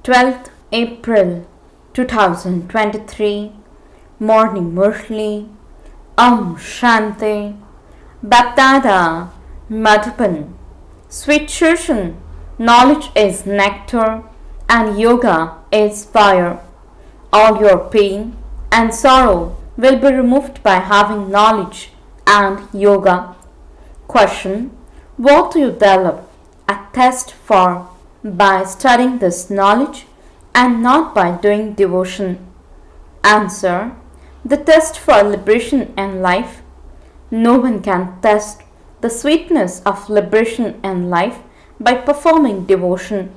12th April 2023, Morning Murli, Om Shanti, BapDada, Madhuban. Sweet children, knowledge is nectar and yoga is fire. All your pain and sorrow will be removed by having knowledge and yoga. Question: what do you develop a test for by studying this knowledge and not by doing devotion? Answer: the test for liberation in life. No one can test the sweetness of liberation in life by performing devotion.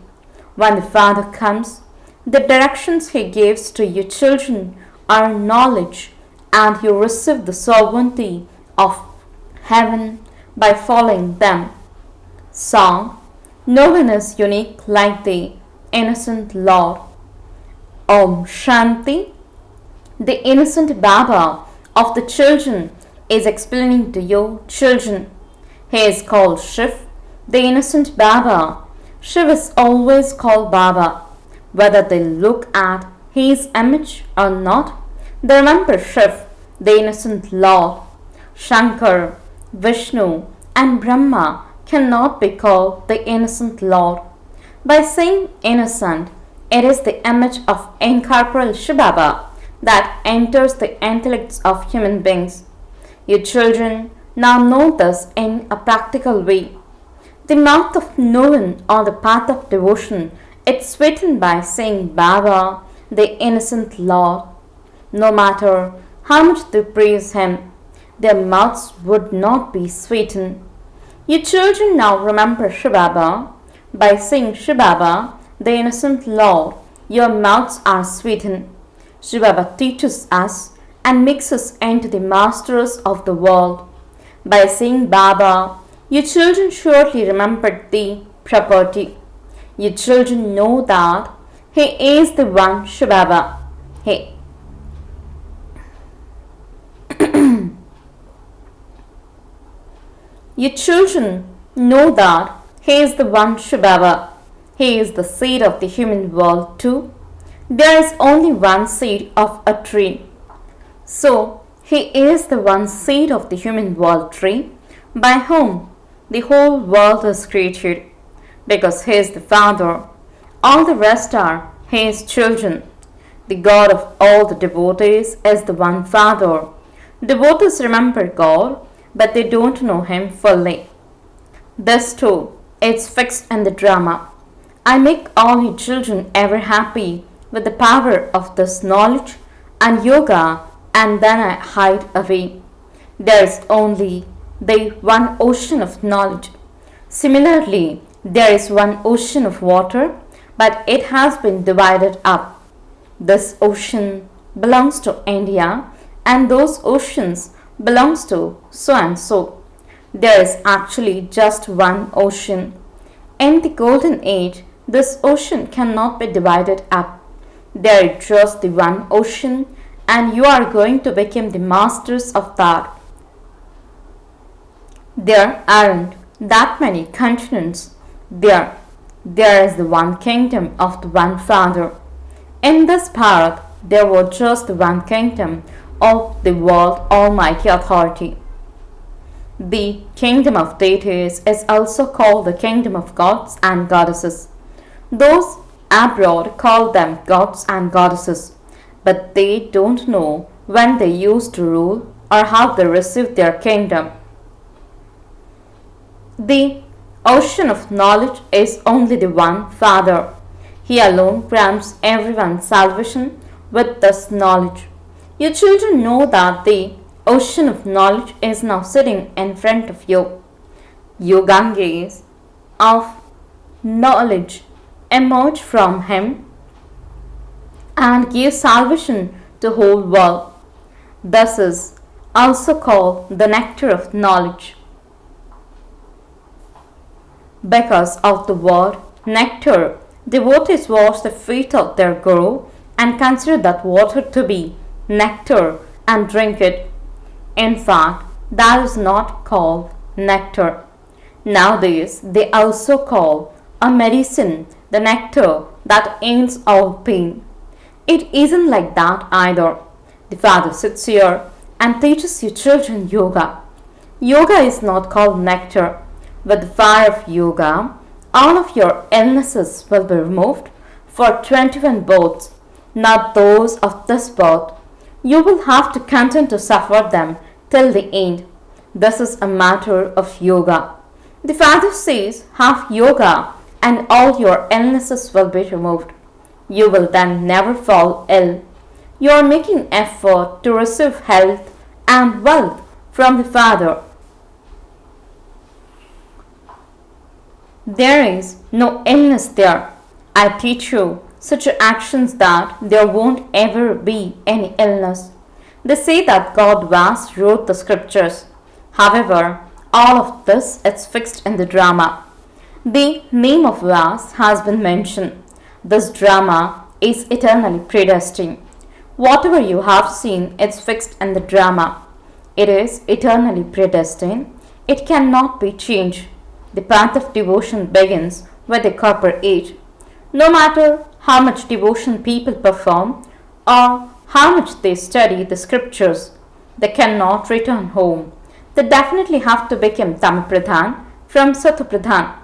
When the Father comes, the directions he gives to you children are knowledge, and you receive the sovereignty of heaven by following them. Song: no one is unique like the innocent Lord. Om Shanti. The innocent Baba of the children is explaining to you children. He is called Shiv, the innocent Baba. Shiv is always called Baba. Whether they look at his image or not, they remember Shiv, the innocent Lord. Shankar, Vishnu and Brahma cannot be called the innocent Lord. By saying innocent, it is the image of incorporeal shivbaba that enters the intellects of human beings. You children now know this in a practical way. The mouth of no one on the path of devotion is sweetened by saying Baba, the innocent Lord. No matter how much they praise him, their mouths would not be sweetened. You children now remember Shivbaba. By saying Shivbaba, the innocent Lord, your mouths are sweetened. Shivbaba teaches us and makes us into the masters of the world. By saying Baba, you children surely remembered the property. You children know that he is the one Shivbaba. You children know that he is the one Shivbaba. He is the seed of the human world too. There is only one seed of a tree. So, he is the one seed of the human world tree by whom the whole world is created. Because he is the Father, all the rest are his children. The God of all the devotees is the one Father. Devotees remember God, but they don't know him fully. This too is fixed in the drama. I make all you children ever happy with the power of this knowledge and yoga, and then I hide away. There is only the one ocean of knowledge. Similarly, there is one ocean of water, but it has been divided up. This ocean belongs to India, and those oceans belongs to so and so. There is actually just one ocean. In the golden age, this ocean cannot be divided up. There is just the one ocean, and you are going to become the masters of that. There aren't that many continents. There is the one kingdom of the one Father. In this path, there was just the one kingdom of the world Almighty Authority. The kingdom of deities is also called the kingdom of gods and goddesses. Those abroad call them gods and goddesses, but they don't know when they used to rule or how they received their kingdom. The ocean of knowledge is only the one Father. He alone grants everyone salvation with this knowledge. You children know that the ocean of knowledge is now sitting in front of you. You Ganges of knowledge emerge from him and give salvation to the whole world. This is also called the nectar of knowledge. Because of the word nectar, devotees wash the feet of their guru and consider that water to be nectar and drink it. In fact, that is not called nectar. Nowadays, they also call a medicine the nectar that ends all pain. It isn't like that either. The Father sits here and teaches you children yoga. Yoga is not called nectar. With the fire of yoga, all of your illnesses will be removed for 21 births, not those of this birth. You will have to continue to suffer them till the end. This is a matter of yoga. The Father says, have yoga and all your illnesses will be removed. You will then never fall ill. You are making effort to receive health and wealth from the Father. There is no illness there. I teach you such actions that there won't ever be any illness. They say that God Vas wrote the scriptures. However, all of this is fixed in the drama. The name of Vas has been mentioned. This drama is eternally predestined. Whatever you have seen is fixed in the drama. It is eternally predestined. It cannot be changed. The path of devotion begins with the corporeal age. No matter how much devotion people perform or how much they study the scriptures, they cannot return home. They definitely have to become Tamapradhan from Satapradhan.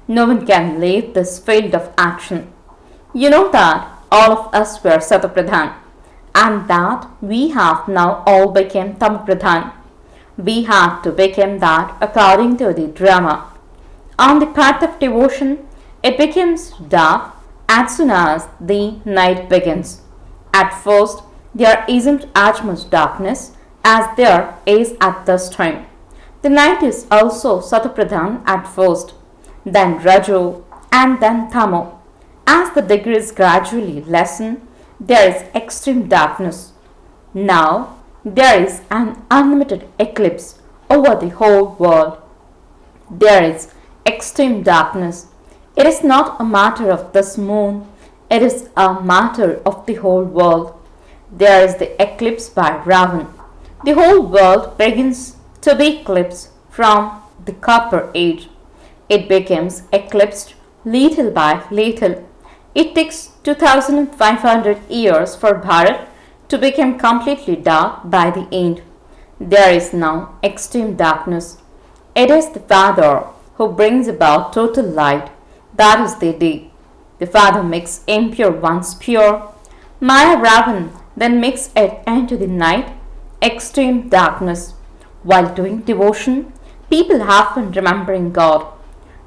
No one can leave this field of action. You know that all of us were Satapradhan and that we have now all become Tamapradhan. We have to become that according to the drama. On the path of devotion, it becomes dark as soon as the night begins. At first, there isn't as much darkness as there is at this time. The night is also Satapradhan at first, then Rajo, and then Tamo. As the degrees gradually lessen, there is extreme darkness. Now, there is an unlimited eclipse over the whole world. There is extreme darkness. It is not a matter of this moon, it is a matter of the whole world. There is the eclipse by Ravan. The whole world begins to be eclipsed from the copper age. It becomes eclipsed little by little. It takes 2500 years for Bharat to become completely dark by the end. There is now extreme darkness. It is the Father who brings about total light. That is the day. The Father makes impure ones pure. Maya Ravan then makes it into the night, extreme darkness. While doing devotion, people have been remembering God.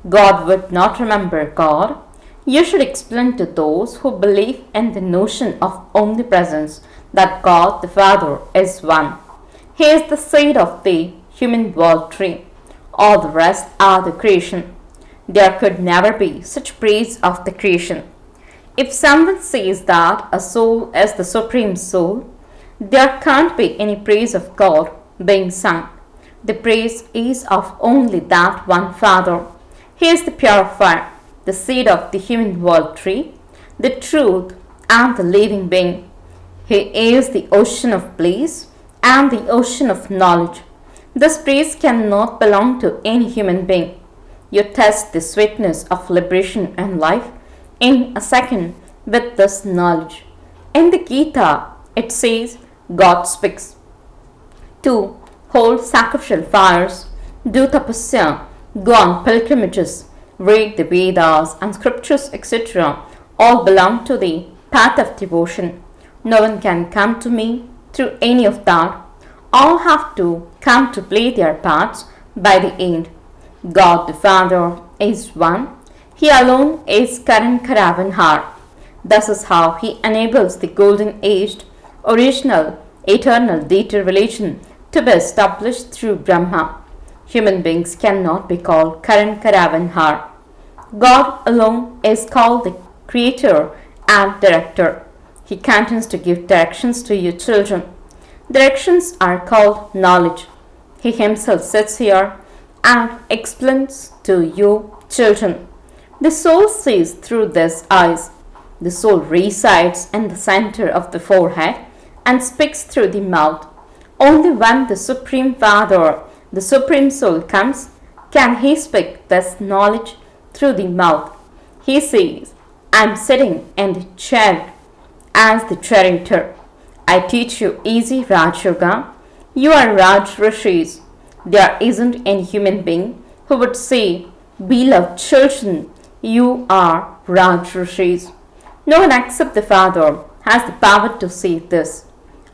God would not remember God. You should explain to those who believe in the notion of omnipresence that God the Father is one. He is the seed of the human world tree. All the rest are the creation. There could never be such praise of the creation. If someone says that a soul is the supreme soul, there can't be any praise of God being sung. The praise is of only that one Father. He is the purifier, the seed of the human world tree, the truth and the living being. He is the ocean of bliss and the ocean of knowledge. This praise cannot belong to any human being. You test the sweetness of liberation and life in a second with this knowledge. In the Gita, it says God speaks. 2. Hold sacrificial fires, do tapasya, go on pilgrimages, read the Vedas and scriptures, etc. all belong to the path of devotion. No one can come to me through any of that. All have to come to play their parts by the end. God the Father is one. He alone is Karan Karavanhar. This is how he enables the golden aged, original, eternal deity relation to be established through Brahma. Human beings cannot be called Karan Karavanhar. God alone is called the creator and director. He continues to give directions to you children. Directions are called knowledge. He himself sits here and explains to you children. The soul sees through these eyes. The soul resides in the center of the forehead and speaks through the mouth. Only when the Supreme Father, the Supreme Soul comes, can he speak this knowledge through the mouth. He says, I'm sitting in the chair as the charioteer. I teach you easy Raj Yoga. You are Raj Rishis. There isn't any human being who would say, beloved children, you are Raj Rishis. No one except the Father has the power to say this.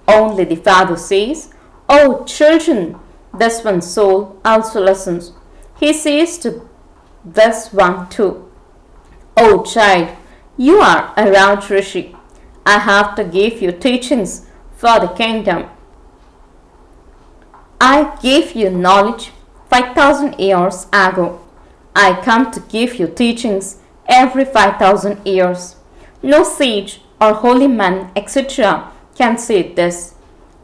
Only the Father says, oh children, this one soul also listens. He says to this one too, oh child, you are a Raj Rishi. I have to give you teachings for the kingdom. I gave you knowledge 5,000 years ago. I come to give you teachings every 5,000 years. No sage or holy man, etc. can say this.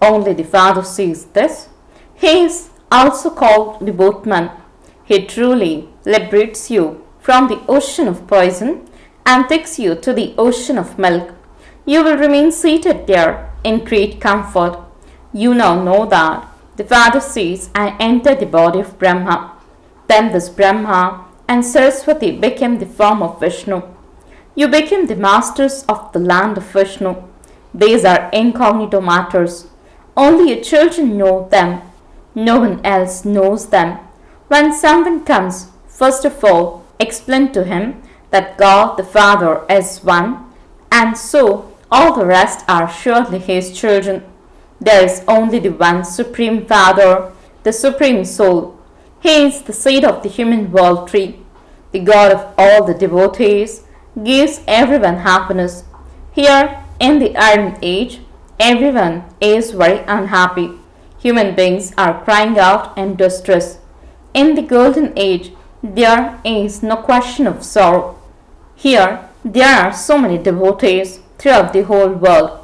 Only the Father says this. He is also called the boatman. He truly liberates you from the ocean of poison and takes you to the ocean of milk. You will remain seated there in great comfort. You now know that the Father says, I entered the body of Brahma. Then this Brahma and Saraswati became the form of Vishnu. You became the masters of the land of Vishnu. These are incognito matters. Only your children know them. No one else knows them. When someone comes, first of all, explain to him that God the Father is one, and so all the rest are surely his children. There is only the one Supreme Father, the Supreme Soul. He is the seed of the human world tree. The God of all the devotees gives everyone happiness. Here in the Iron Age, everyone is very unhappy. Human beings are crying out in distress. In the Golden Age, there is no question of sorrow. Here, there are so many devotees throughout the whole world.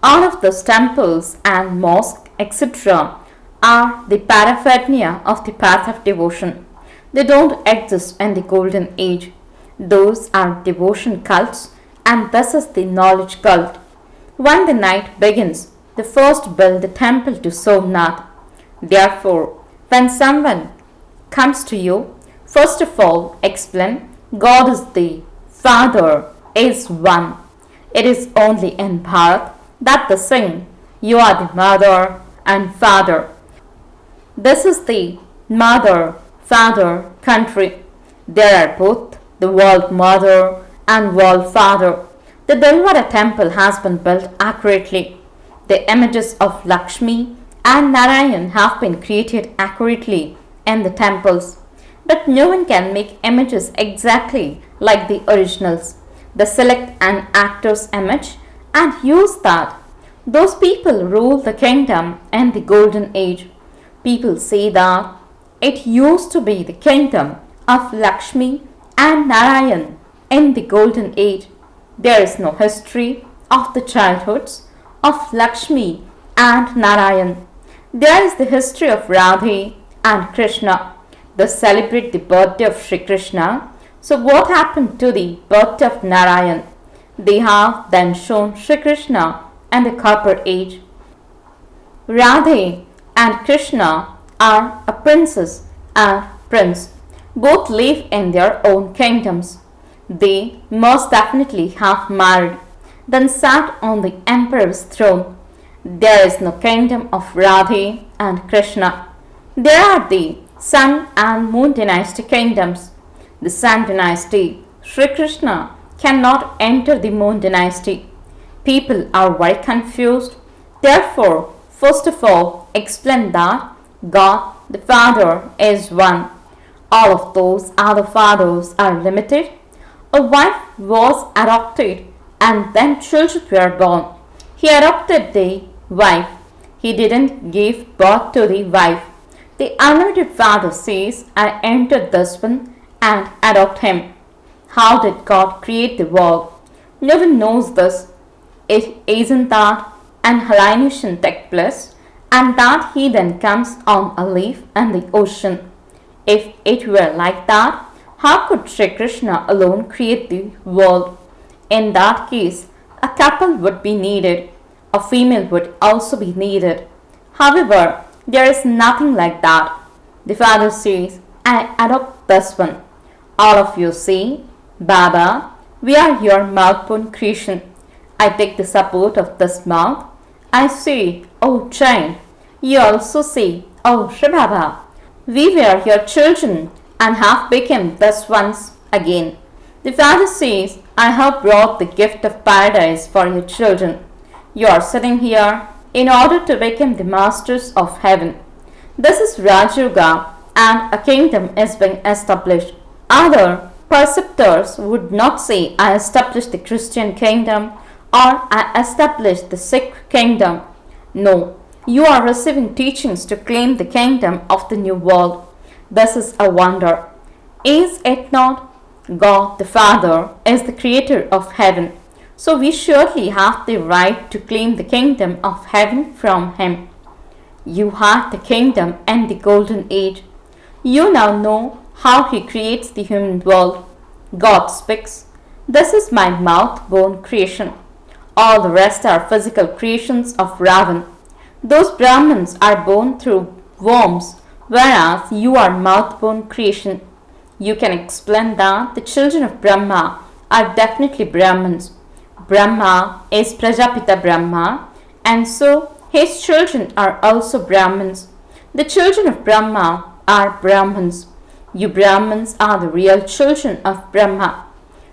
All of those temples and mosques, etc., are the paraphernalia of the path of devotion. They don't exist in the Golden Age. Those are devotion cults, and this is the knowledge cult. When the night begins, they first build the temple to Somnath. Therefore, when someone comes to you, first of all explain God is the Father is one. It is only in Bharat that they sing, you are the mother and father. This is the mother, father country. There are both the world mother and world father. The Delvara temple has been built accurately. The images of Lakshmi and Narayan have been created accurately in the temples. But no one can make images exactly like the originals. They select an actor's image and use that. Those people rule the kingdom in the Golden Age. People say that it used to be the kingdom of Lakshmi and Narayan in the Golden Age. There is no history of the childhoods of Lakshmi and Narayan. There is the history of Radhe and Krishna. They celebrate the birthday of Sri Krishna. So what happened to the birthday of Narayan? They have then shown Sri Krishna in the Copper Age. Radhe and Krishna are a princess and prince. Both live in their own kingdoms. They most definitely have married, then sat on the emperor's throne. There is no kingdom of Radhe and Krishna. There are the Sun and Moon dynasty kingdoms. The Sun dynasty, Sri Krishna cannot enter the Moon dynasty. People are very confused. Therefore, first of all, explain that God the Father is one. All of those other fathers are limited. A wife was adopted and then children were born. He adopted the wife. He didn't give birth to the wife. The unlimited Father says, I entered this one and adopt him. How did God create the world? No one knows this. It isn't that an hallucination takes place and that he then comes on a leaf in the ocean. If it were like that, how could Sri Krishna alone create the world? In that case, a couple would be needed. A female would also be needed. However, there is nothing like that. The Father says, I adopt this one. All of you say, Baba, We are your mouth-born creation. I take the support of this mouth. I say, oh child. You also say, oh shivbaba. We were your children and have become thus once again. The father says, I have brought the gift of paradise for your children. You are sitting here in order to become the masters of heaven. This is Raj Yoga and a kingdom is being established. Other preceptors would not say, I established the Christian kingdom or I established the Sikh kingdom. No, you are receiving teachings to claim the kingdom of the new world. This is a wonder. Is it not? God the Father is the creator of heaven. So we surely have the right to claim the kingdom of heaven from him. You had the kingdom in the golden age. You now know how he creates the human world. God speaks, this is my mouth-born creation. All the rest are physical creations of Ravan. Those Brahmins are born through wombs, whereas you are mouth-born creation. You can explain that the children of Brahma are definitely Brahmins. Brahma is Prajapita Brahma, and so his children are also Brahmins. The children of Brahma are Brahmins. You Brahmins are the real children of Brahma.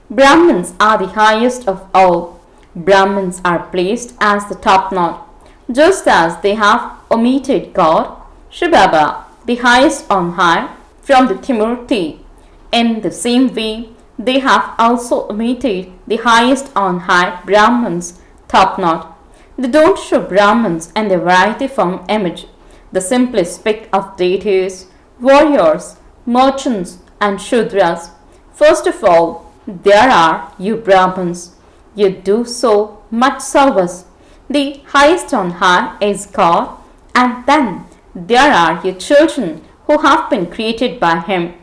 Brahmins are the highest of all. Brahmins are placed as the top knot. Just as they have omitted God, shivbaba, the highest on high, from the Trimurti, in the same way, they have also omitted the highest on high Brahmins, top knot. They don't show Brahmins in the variety form image. They simply speak of deities, warriors, merchants, and Shudras. First of all, there are you Brahmins. You do so much service. The highest on high is God, and then there are your children who have been created by him.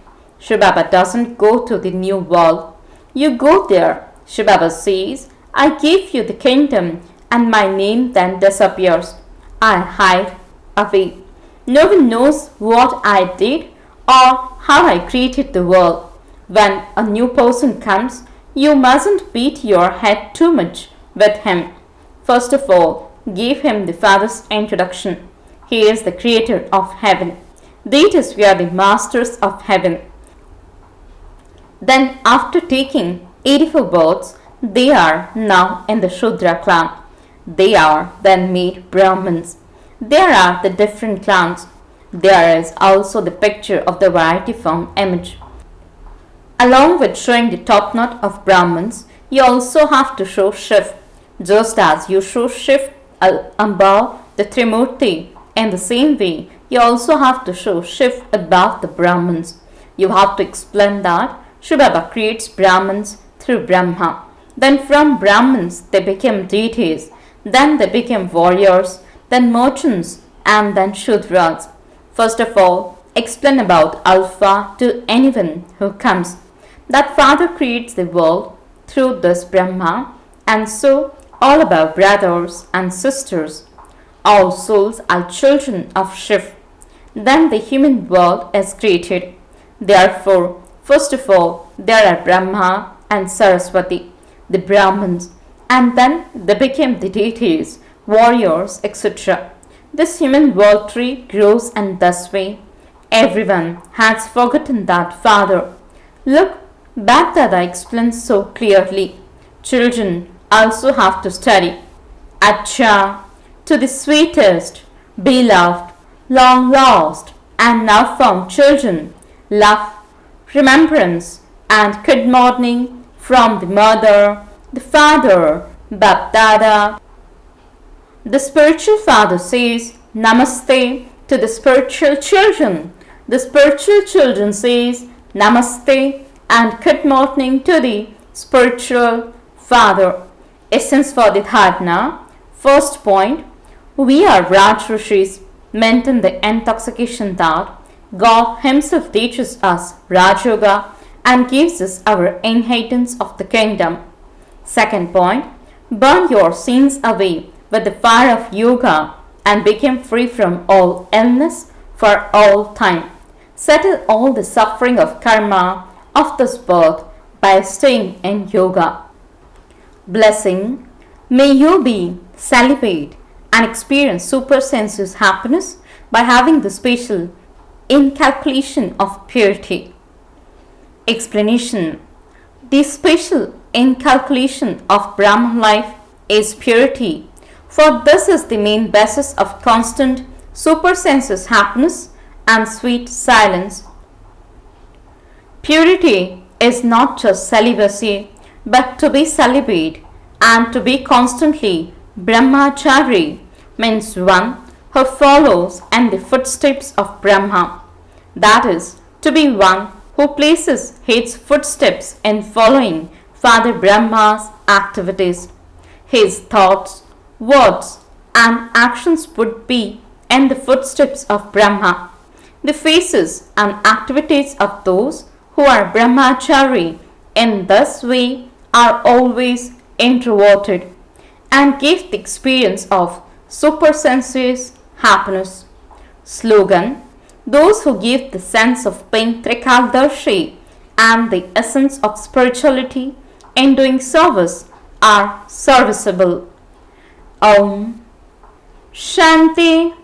Shivbaba doesn't go to the new world. You go there. Shivbaba says, I gave you the kingdom, and my name then disappears. I hide away. No one knows what I did or how I created the world. When a new person comes, you mustn't beat your head too much with him. First of all, give him the Father's introduction. He is the creator of heaven. Deities were the masters of heaven. Then after taking 84 births, they are now in the Shudra clan. They are then made Brahmins. There are the different clans. There is also the picture of the variety form image. Along with showing the top knot of Brahmins, you also have to show Shiv. Just as you show Shiv above the Trimurti, in the same way, you also have to show Shiv above the Brahmins. You have to explain that Shivbaba creates Brahmins through Brahma. Then from Brahmins they became deities. Then they became warriors, then merchants, and then Shudras. First of all, explain about Alpha to anyone who comes. That Father creates the world through this Brahma, and so all about brothers and sisters. All souls are children of Shiv. Then the human world is created. Therefore, first of all, there are Brahma and Saraswati, the Brahmins, and then they became the deities, warriors, etc. This human world tree grows in this way. Everyone has forgotten that Father. Look, BapDada explains so clearly. Children also have to study. Acha, to the sweetest, beloved, long lost, and now found children, love, remembrance, and good morning from the mother, the father, BapDada. The spiritual father says Namaste to the spiritual children. The spiritual children says Namaste and good morning to the spiritual father. Essence for the dharana. First point, we are Raj Rishis, maintain the intoxication that God himself teaches us Raj Yoga and gives us our inheritance of the kingdom. Second point, burn your sins away with the fire of yoga and become free from all illness for all time. Settle all the suffering of karma of this birth by staying in yoga. Blessing, may you be celibate and experience supersensuous happiness by having the special inculcation of purity. Explanation. The special inculcation of Brahma life is purity, for this is the main basis of constant supersensuous happiness and sweet silence. Purity is not just celibacy, but to be celibate and to be constantly brahmachari means one who follows in the footsteps of Brahma, that is, to be one who places his footsteps in following Father Brahma's activities. His thoughts, words, and actions would be in the footsteps of Brahma. The faces and activities of those who are brahmachari in this way are always introverted and give the experience of supersensuous happiness. Slogan: those who give the sense of being Trikaldarshi and the essence of spirituality in doing service are serviceable. Om Shanti